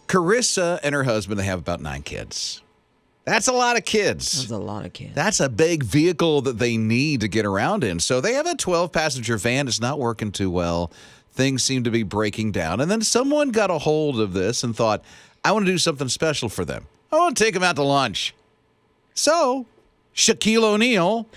Carissa and her husband, they have about 9 kids. That's a lot of kids. That's a lot of kids. That's a big vehicle that they need to get around in. So they have a 12-passenger van. It's not working too well. Things seem to be breaking down. And then someone got a hold of this and thought, I want to do something special for them. I want to take them out to lunch. So Shaquille O'Neal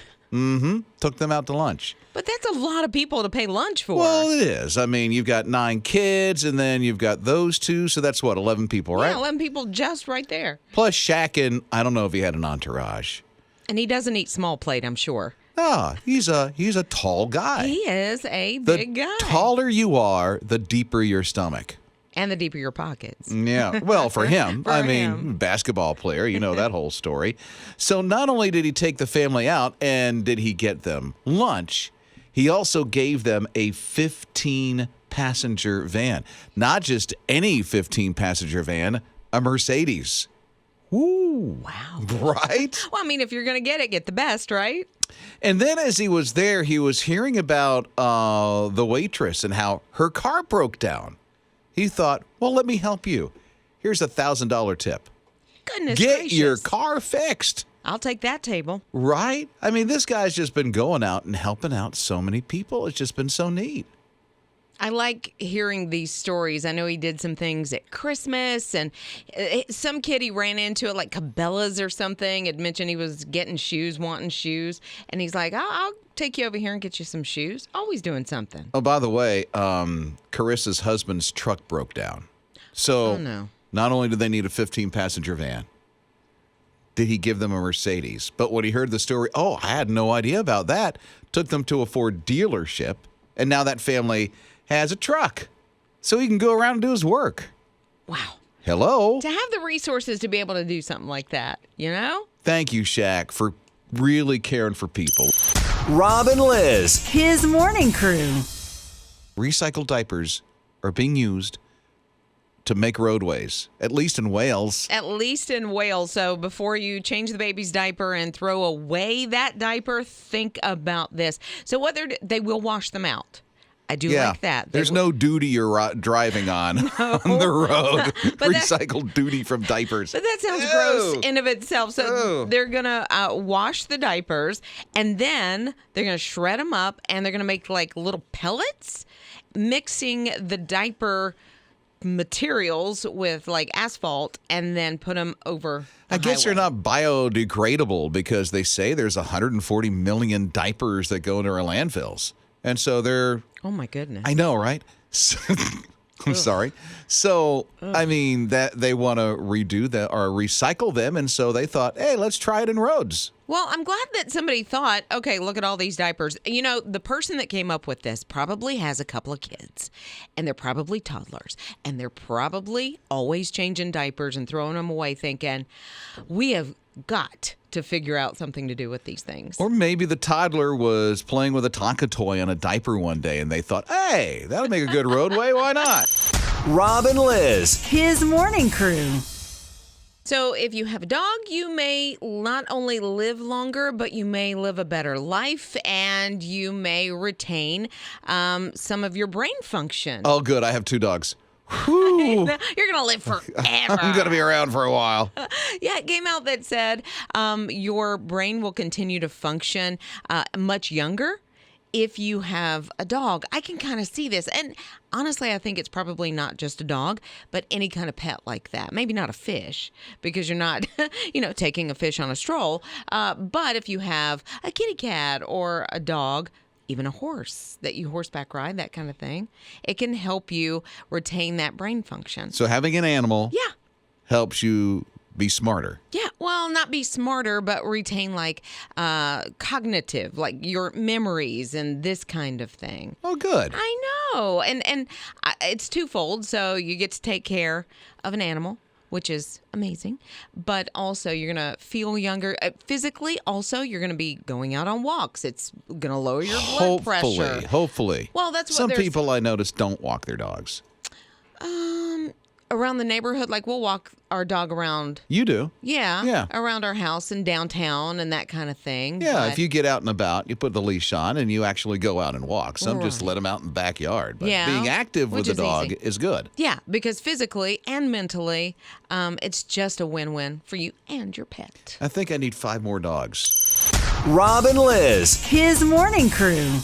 took them out to lunch. But that's a lot of people to pay lunch for. Well, it is. I mean, you've got 9 kids, and then you've got those 2. So that's what, 11 people, right? Yeah, 11 people just right there. Plus Shaq, and I don't know if he had an entourage. And he doesn't eat small plate, I'm sure. Ah, he's a tall guy. He is a big guy. The taller you are, the deeper your stomach. And the deeper your pockets. Yeah, well, for him. For him. Basketball player, you know that whole story. So not only did he take the family out and did he get them lunch, he also gave them a 15-passenger van. Not just any 15-passenger van, a Mercedes. Ooh. Wow. Right? Well, I mean, if you're going to get the best, right? And then as he was there, he was hearing about the waitress and how her car broke down. He thought, well, let me help you. Here's a $1,000 tip. Goodness Get gracious. your car fixed. I'll take that table. Right? I mean, this guy's just been going out and helping out so many people. It's just been so neat. I like hearing these stories. I know he did some things at Christmas, and some kid he ran into at like Cabela's or something had mentioned he was getting shoes, wanting shoes, and he's like, I'll take you over here and get you some shoes. Always doing something. Oh, by the way, Carissa's husband's truck broke down. So no. Not only did they need a 15-passenger van, did he give them a Mercedes? But when he heard the story, I had no idea about that. Took them to a Ford dealership, and now that family has a truck, so he can go around and do his work. Wow. Hello. To have the resources to be able to do something like that, you know? Thank you, Shaq, for really caring for people. Rob and Liz. His morning crew. Recycled diapers are being used to make roadways, at least in Wales. At least in Wales. So before you change the baby's diaper and throw away that diaper, think about this. So they will wash them out. I do like that. There's no duty you're driving on the road. Recycled duty from diapers. But that sounds gross in of itself. So they're going to wash the diapers, and then they're going to shred them up, and they're going to make like little pellets, mixing the diaper materials with like asphalt, and then put them over the I guess highway. they're not biodegradable because they say there's 140 million diapers that go into our landfills. And so they're... Oh, my goodness. I know, right? I'm sorry. So, I mean, that they want to redo that or recycle them. And so they thought, hey, let's try it in roads. Well, I'm glad that somebody thought, okay, look at all these diapers. You know, the person that came up with this probably has a couple of kids, and they're probably toddlers, and they're probably always changing diapers and throwing them away thinking, we have got to figure out something to do with these things. Or maybe the toddler was playing with a Tonka toy on a diaper one day, and they thought, hey, that'll make a good roadway. Why not? Rob and Liz. His morning crew. So if you have a dog, you may not only live longer, but you may live a better life, and you may retain some of your brain function. Oh, good. I have 2 dogs. Whew. You're going to live forever. I'm going to be around for a while. Yeah, it came out that said your brain will continue to function much younger if you have a dog. I can kind of see this. And honestly, I think it's probably not just a dog, but any kind of pet like that. Maybe not a fish, because you're not, taking a fish on a stroll. But if you have a kitty cat or a dog, even a horse that you horseback ride, that kind of thing, it can help you retain that brain function. So having an animal helps you be smarter. Yeah, well, not be smarter, but retain like cognitive, like your memories and this kind of thing. Oh, good. I know. And it's twofold. So you get to take care of an animal, which is amazing. But also you're going to feel younger. Physically, also, you're going to be going out on walks. It's going to lower your blood pressure. Hopefully. Well, that's what some people I notice don't walk their dogs. around the neighborhood. Like we'll walk our dog around. You do. Yeah. Around our house and downtown and that kind of thing. Yeah, But- if you get out and about, you put the leash on and you actually go out and walk. Some just Right. let them out in the backyard. But Yeah, being active with which the is dog easy. is good. Yeah, because physically and mentally, it's just a win-win for you and your pet. I think I need 5 more dogs. Rob and Liz. His morning crew.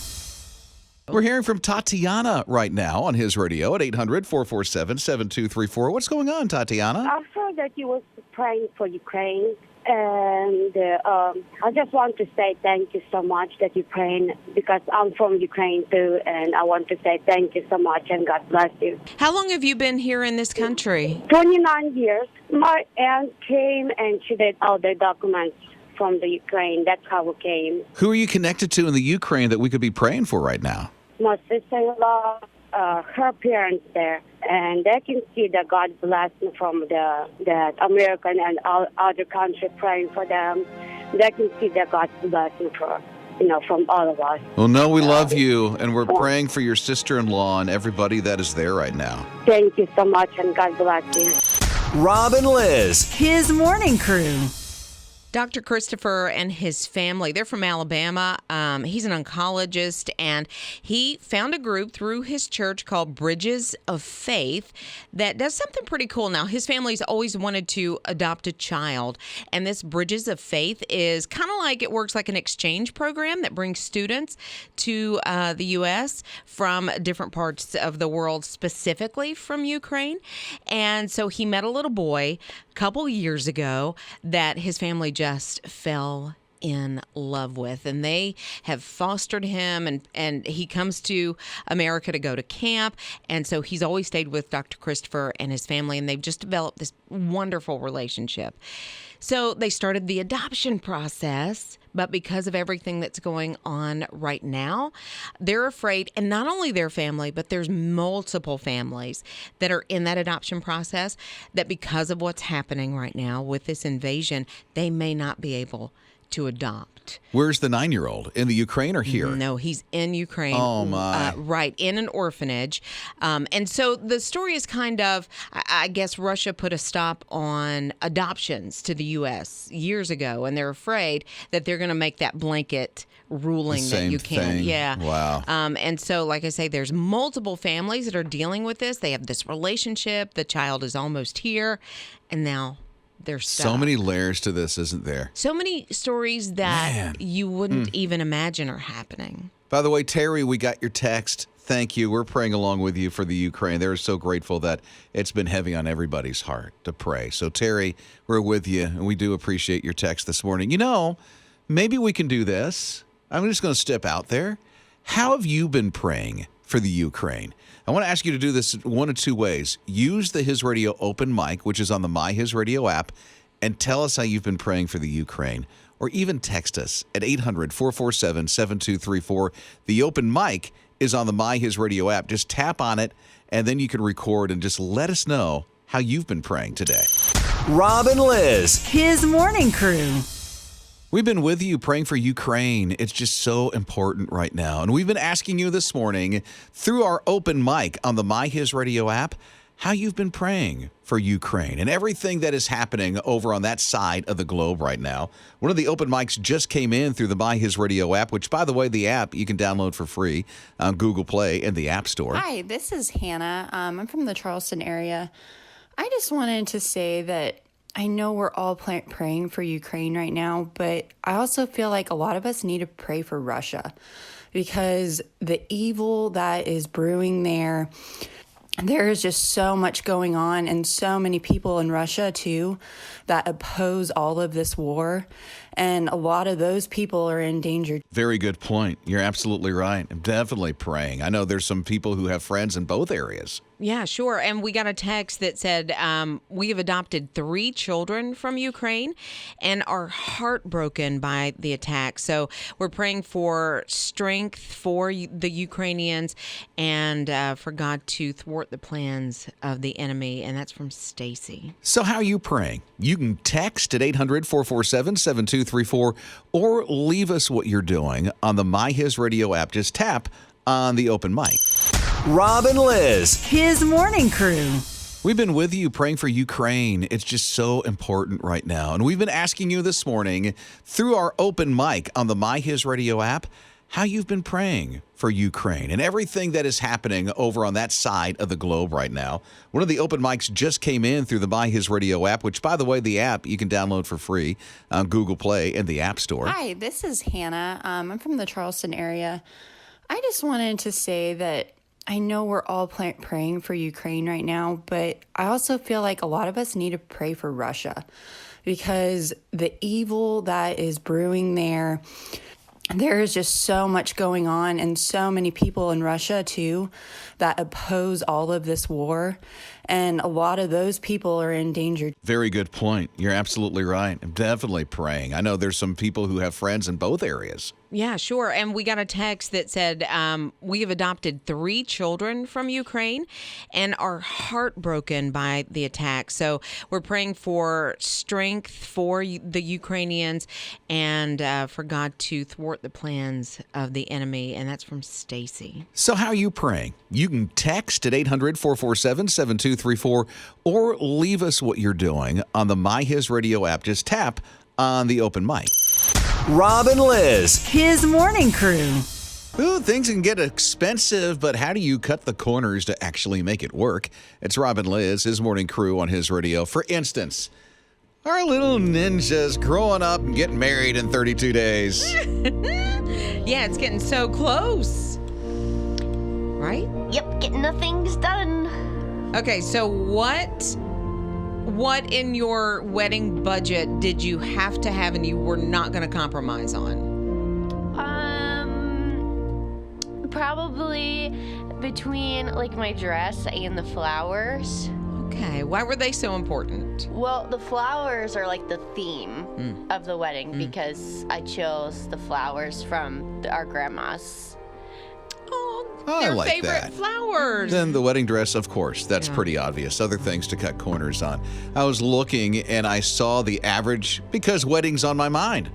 We're hearing from Tatiana right now on his radio at 800-447-7234. What's going on, Tatiana? I heard that you was praying for Ukraine, and I just want to say thank you so much that you're praying, because I'm from Ukraine too, and I want to say thank you so much and God bless you. How long have you been here in this country? 29 years. My aunt came and she did all the documents from the Ukraine. That's how we came. Who are you connected to in the Ukraine that we could be praying for right now? My sister-in-law, her parents there, and they can see that God blessing from that American and all other countries praying for them. They can see that God's blessing from all of us. Well, no, we love you, and we're praying for your sister-in-law and everybody that is there right now. Thank you so much, and God bless you. Rob and Liz. His morning crew. Dr. Christopher and his family, they're from Alabama. He's an oncologist, and he found a group through his church called Bridges of Faith that does something pretty cool. Now, his family's always wanted to adopt a child, and this Bridges of Faith is kind of like, it works like an exchange program that brings students to the U.S. from different parts of the world, specifically from Ukraine. And so he met a little boy a couple years ago that his family just fell in love with, and they have fostered him, and he comes to America to go to camp, and so he's always stayed with Dr. Christopher and his family, and they've just developed this wonderful relationship. So they started the adoption process, but because of everything that's going on right now, they're afraid, and not only their family, but there's multiple families that are in that adoption process, that because of what's happening right now with this invasion, they may not be able to adopt. Where's the 9-year-old? In the Ukraine or here? No, he's in Ukraine. Oh, my. Right, in an orphanage. And so the story is kind of, I guess Russia put a stop on adoptions to the U.S. years ago, and they're afraid that they're going to make that blanket ruling The that same you can't. thing. Yeah. Wow. And so, like I say, there's multiple families that are dealing with this. They have this relationship. The child is almost here, and now they're stuck. So many layers to this, isn't there? So many stories that Man. you wouldn't even imagine are happening. By the way, Terry, we got your text. Thank you. We're praying along with you for the Ukraine. They're so grateful that it's been heavy on everybody's heart to pray. So, Terry, we're with you, and we do appreciate your text this morning. You know, maybe we can do this. I'm just going to step out there. How have you been praying for the Ukraine? I want to ask you to do this one of two ways. Use the His Radio open mic, which is on the My His Radio app, and tell us how you've been praying for the Ukraine. Or even text us at 800-447-7234. The open mic is on the My His Radio app. Just tap on it, and then you can record and just let us know how you've been praying today. Rob and Liz. His morning crew. We've been with you praying for Ukraine. It's just so important right now. And we've been asking you this morning through our open mic on the My His Radio app how you've been praying for Ukraine and everything that is happening over on that side of the globe right now. One of the open mics just came in through the My His Radio app, which, by the way, the app you can download for free on Google Play and the App Store. Hi, this is Hannah. I'm from the Charleston area. I just wanted to say that I know we're all praying for Ukraine right now, but I also feel like a lot of us need to pray for Russia because the evil that is brewing there is just so much going on, and so many people in Russia too that oppose all of this war, and a lot of those people are in danger. Very good point. You're absolutely right. I'm definitely praying. I know there's some people who have friends in both areas. Yeah, sure. And we got a text that said, we have adopted 3 children from Ukraine and are heartbroken by the attack. So we're praying for strength for the Ukrainians and for God to thwart the plans of the enemy. And that's from Stacy. So how are you praying? You can text at 800-447-7234 or leave us what you're doing on the My His Radio app. Just tap on the open mic. Rob and Liz. His morning crew. We've been with you praying for Ukraine. It's just so important right now. And we've been asking you this morning through our open mic on the My HISRadio app how you've been praying for Ukraine and everything that is happening over on that side of the globe right now. One of the open mics just came in through the My HISRadio app, which, by the way, the app you can download for free on Google Play and the App Store. Hi, this is Hannah. I'm from the Charleston area. I just wanted to say that I know we're all praying for Ukraine right now, but I also feel like a lot of us need to pray for Russia because the evil that is brewing there is just so much going on, and so many people in Russia, too, that oppose all of this war. And a lot of those people are in danger. Very good point. You're absolutely right. I'm definitely praying. I know there's some people who have friends in both areas. Yeah, sure. And we got a text that said, we have adopted 3 children from Ukraine and are heartbroken by the attack. So we're praying for strength for the Ukrainians and for God to thwart the plans of the enemy. And that's from Stacy. So how are you praying? You can text at 800-447-7234 or leave us what you're doing on the My HISRadio app. Just tap on the open mic. Rob and Liz. His morning crew. Ooh, things can get expensive, but how do you cut the corners to actually make it work? It's Rob and Liz, his morning crew on his radio. For instance, our little ninjas growing up and getting married in 32 days. Yeah, it's getting so close. Right? Yep, getting the things done. Okay, so what in your wedding budget did you have to have and you were not going to compromise on? Probably between like my dress and the flowers. Okay, why were they so important? Well, the flowers are like the theme of the wedding because I chose the flowers from our grandma's. Oh, I their like favorite that. flowers. Then the wedding dress, of course, that's pretty obvious. Other things to cut corners on. I was looking and I saw the average because wedding's on my mind.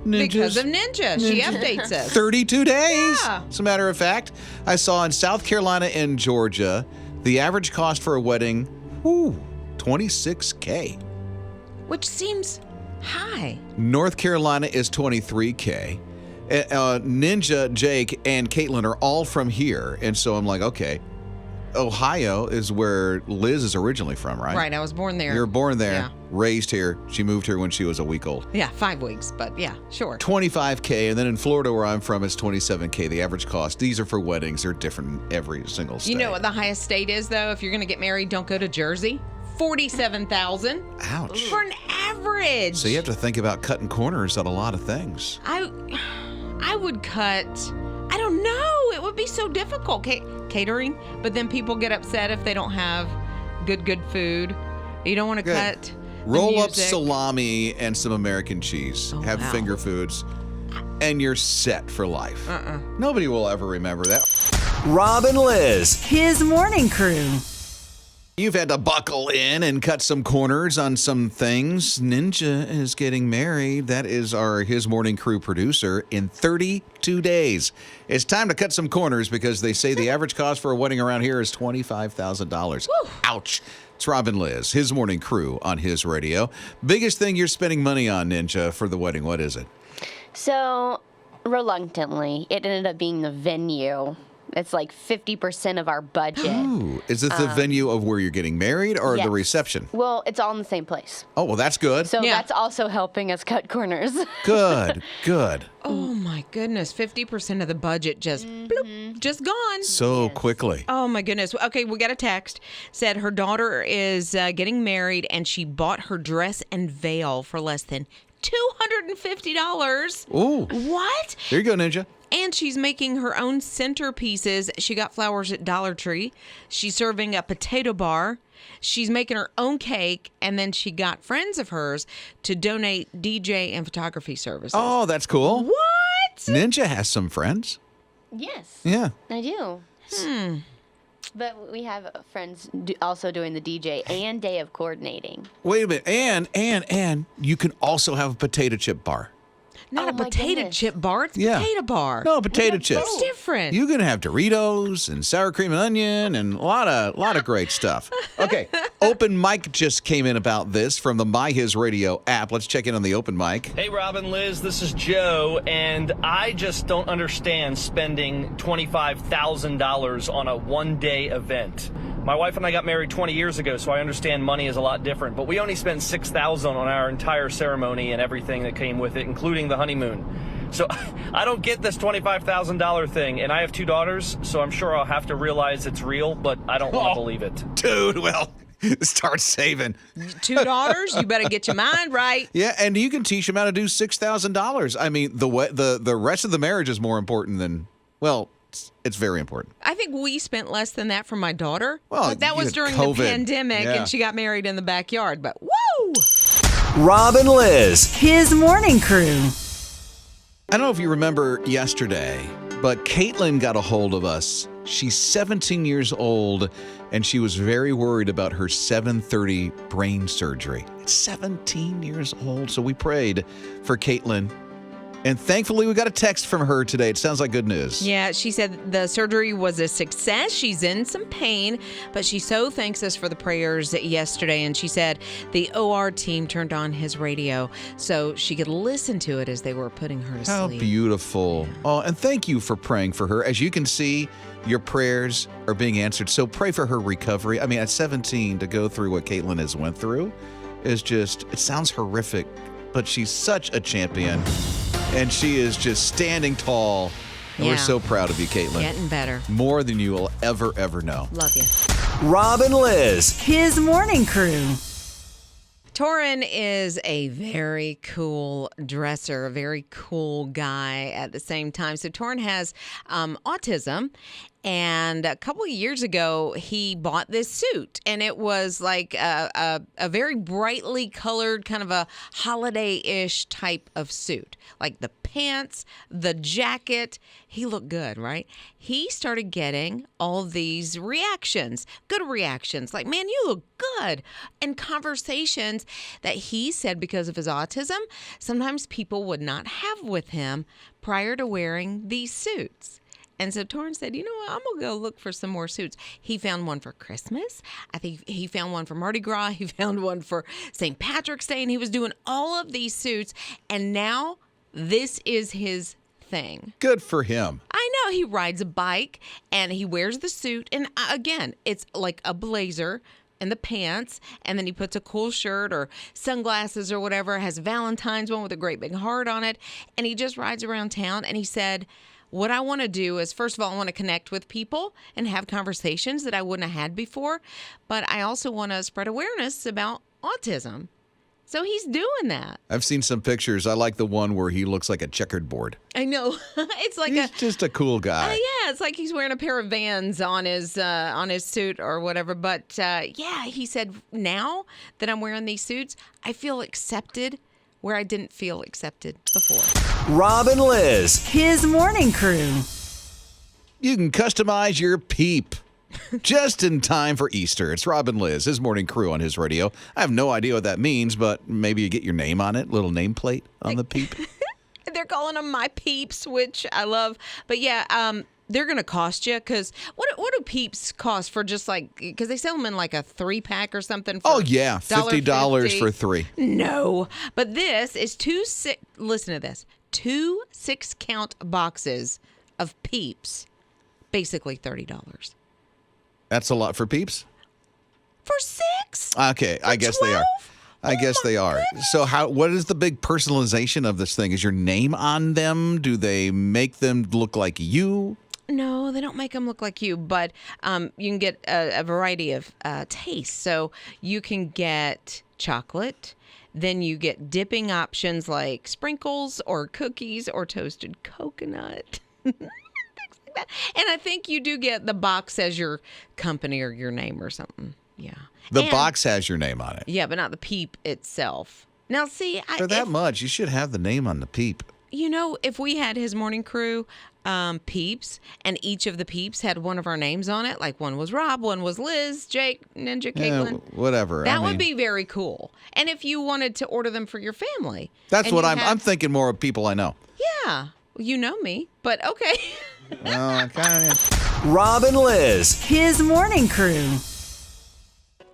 Because of Ninja. She updates us. 32 days. Yeah. As a matter of fact, I saw in South Carolina and Georgia, the average cost for a wedding, $26K. Which seems high. North Carolina is $23K. Ninja, Jake, and Caitlin are all from here. And so I'm like, okay, Ohio is where Liz is originally from, right? Right, I was born there. You're born there, Yeah. raised here. She moved here when she was a week old. Yeah, 5 weeks, but yeah, sure. $25K, and then in Florida, where I'm from, it's $27K. The average cost. These are for weddings. They're different in every single state. You know what the highest state is, though? If you're going to get married, don't go to Jersey. $47,000 Ouch. for an average. So you have to think about cutting corners on a lot of things. I would cut, I don't know. It would be so difficult. Catering, but then people get upset if they don't have good food. You don't want to cut the Roll up music. salami and some American cheese. Oh, have wow. finger foods, and you're set for life. Nobody will ever remember that. Rob and Liz. His morning crew. You've had to buckle in and cut some corners on some things. Ninja is getting married. That is his morning crew producer in 32 days. It's time to cut some corners because they say the average cost for a wedding around here is $25,000. Ouch. It's Rob and Liz, his morning crew on his radio. Biggest thing you're spending money on, Ninja, for the wedding, what is it? So, reluctantly, it ended up being the venue. It's like 50% of our budget. Ooh, is it the venue of where you're getting married or yes. the reception? Well, it's all in the same place. Oh, well, that's good. So Yeah. that's also helping us cut corners. Good. Oh my goodness, 50% of the budget just bloop, just gone. So quickly. Oh my goodness. Okay, we got a text. Said her daughter is getting married and she bought her dress and veil for less than $250. Ooh. What? There you go, Ninja. And she's making her own centerpieces. She got flowers at Dollar Tree. She's serving a potato bar. She's making her own cake. And then she got friends of hers to donate DJ and photography services. Oh, that's cool. What? Ninja has some friends. Yes, Yeah. I do. But we have friends also doing the DJ and day of coordinating. Wait a minute. And you can also have a potato chip bar. Not Oh, a my potato goodness. chip bar. It's a Yeah. potato bar. No, potato chips. It's different. You can have Doritos and sour cream and onion and a lot of great stuff. Okay, open mic just came in about this from the My HISRadio app. Let's check in on the open mic. Hey, Robin, Liz, this is Joe, and I just don't understand spending $25,000 on a one-day event. My wife and I got married 20 years ago, so I understand money is a lot different, but we only spent $6,000 on our entire ceremony and everything that came with it, including the honeymoon. So I don't get this $25,000 thing, and I have 2 daughters, so I'm sure I'll have to realize it's real, but I don't want to believe it. Dude, well, start saving. 2 daughters, you better get your mind right. Yeah, and you can teach them how to do $6,000. I mean, the rest of the marriage is more important than, well, it's very important. I think we spent less than that for my daughter. Well, but that you was had during COVID. the pandemic, Yeah. and she got married in the backyard. But woo! Rob and Liz. His morning crew. I don't know if you remember yesterday, but Caitlin got a hold of us. She's 17 years old, and she was very worried about her 7:30 brain surgery. It's 17 years old, so we prayed for Caitlin. And thankfully, we got a text from her today. It sounds like good news. Yeah, she said the surgery was a success. She's in some pain, but she so thanks us for the prayers yesterday. And she said the OR team turned on his radio so she could listen to it as they were putting her to How sleep. beautiful. Oh, and thank you for praying for her. As you can see, your prayers are being answered. So pray for her recovery. I mean, at 17, to go through what Caitlin has went through is just, it sounds horrific, but she's such a champion. And she is just standing tall. And Yeah. we're so proud of you, Caitlin. Getting better. More than you will ever know. Love you. Rob and Liz. His morning crew. Tauren is a very cool dresser, a very cool guy at the same time. So Tauren has autism. And a couple of years ago, he bought this suit, and it was like a very brightly colored, kind of a holiday-ish type of suit. Like the pants, the jacket, he looked good, right? He started getting all these reactions, good reactions, like, man, you look good. And conversations that he said because of his autism, sometimes people would not have with him prior to wearing these suits. And so Tauren said, you know what, I'm going to go look for some more suits. He found one for Christmas. I think he found one for Mardi Gras. He found one for St. Patrick's Day. And he was doing all of these suits. And now this is his thing. Good for him. I know. He rides a bike and he wears the suit. And again, it's like a blazer and the pants, and then he puts a cool shirt or sunglasses or whatever, has Valentine's one with a great big heart on it. And he just rides around town. And he said, what I want to do is, first of all, I want to connect with people and have conversations that I wouldn't have had before. But I also want to spread awareness about autism. So he's doing that. I've seen some pictures. I like the one where he looks like a checkered board. I know. It's like He's just a cool guy. yeah, it's like he's wearing a pair of Vans on his suit or whatever. But yeah, he said, now that I'm wearing these suits, I feel accepted where I didn't feel accepted before. Rob and Liz. His morning crew. You can customize your Peep just in time for Easter. It's Rob and Liz, his morning crew on his radio. I have no idea what that means, but maybe you get your name on it, little nameplate on the Peep. They're calling them my Peeps, which I love. But yeah, they're going to cost you because what do Peeps cost for just like, because they sell them in like a 3-pack or something. For Oh, yeah, $50 for 3. No, but this is listen to this, 2 6-count boxes of Peeps, basically $30. That's a lot for Peeps? For 6? Okay, I guess they are. 12? I guess they are. So what is the big personalization of this thing? Is your name on them? Do they make them look like you? No, they don't make them look like you, but you can get a variety of tastes. So you can get chocolate, then you get dipping options like sprinkles or cookies or toasted coconut. Things like that. And I think you do get the box as your company or your name or something. Yeah. The And- box has your name on it. Yeah, but not the Peep itself. Now, see, For that much, you should have the name on the Peep. if we had his morning crew, Peeps, and each of the Peeps had one of our names on it, like one was Rob, one was Liz, Jake, Ninja, Caitlin. Whatever. That would be very cool. And if you wanted to order them for your family. That's what I'm thinking more of people I know. Yeah. You know me, but okay. Rob and Liz. His morning crew.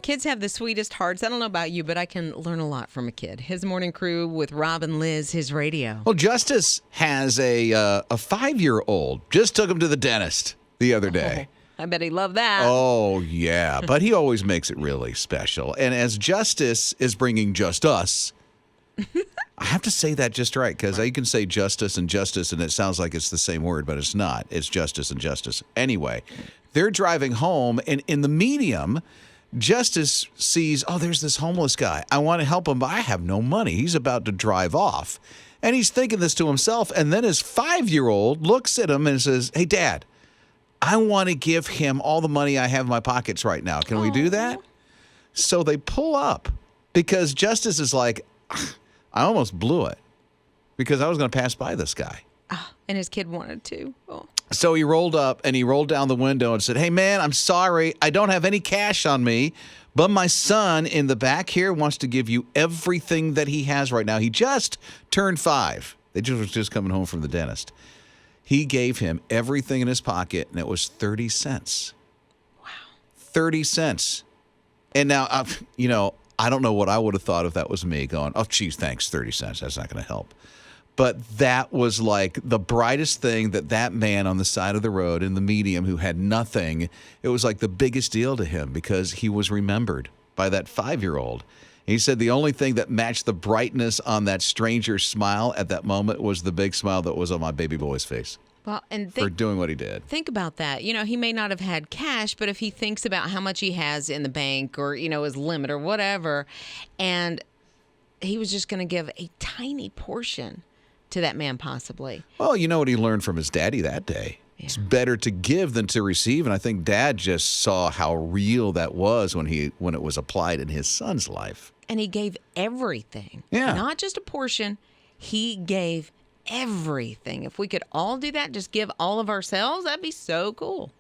Kids have the sweetest hearts. I don't know about you, but I can learn a lot from a kid. His morning crew with Rob and Liz, his radio. Well, Justice has a 5-year-old. Just took him to the dentist the other day. I bet he loved that. Oh, yeah. But he always makes it really special. And as Justice is bringing just us, I have to say that just right, because you can say justice, and it sounds like it's the same word, but it's not. It's justice and justice. Anyway, they're driving home, and in the medium, Justice sees, there's this homeless guy. I want to help him, but I have no money. He's about to drive off. And he's thinking this to himself, and then his 5-year-old looks at him and says, hey, Dad, I want to give him all the money I have in my pockets right now. Can we do that? So they pull up, because Justice is like, I almost blew it, because I was going to pass by this guy. And his kid wanted to. Oh. So he rolled up and he rolled down the window and said, hey, man, I'm sorry. I don't have any cash on me, but my son in the back here wants to give you everything that he has right now. He just turned 5. They was just coming home from the dentist. He gave him everything in his pocket, and it was 30 cents. Wow. 30 cents. And now, I don't know what I would have thought if that was me going, geez, thanks, 30 cents. That's not going to help. But that was like the brightest thing that man on the side of the road in the medium who had nothing, it was like the biggest deal to him, because he was remembered by that 5-year-old. He said the only thing that matched the brightness on that stranger's smile at that moment was the big smile that was on my baby boy's face. Well, and for doing what he did. Think about that. He may not have had cash, but if he thinks about how much he has in the bank, or, his limit or whatever, and he was just going to give a tiny portion to that man possibly. Well, you know what he learned from his daddy that day. Yeah. It's better to give than to receive. And I think Dad just saw how real that was when it was applied in his son's life. And he gave everything. Yeah. Not just a portion. He gave everything. If we could all do that, just give all of ourselves, that'd be so cool.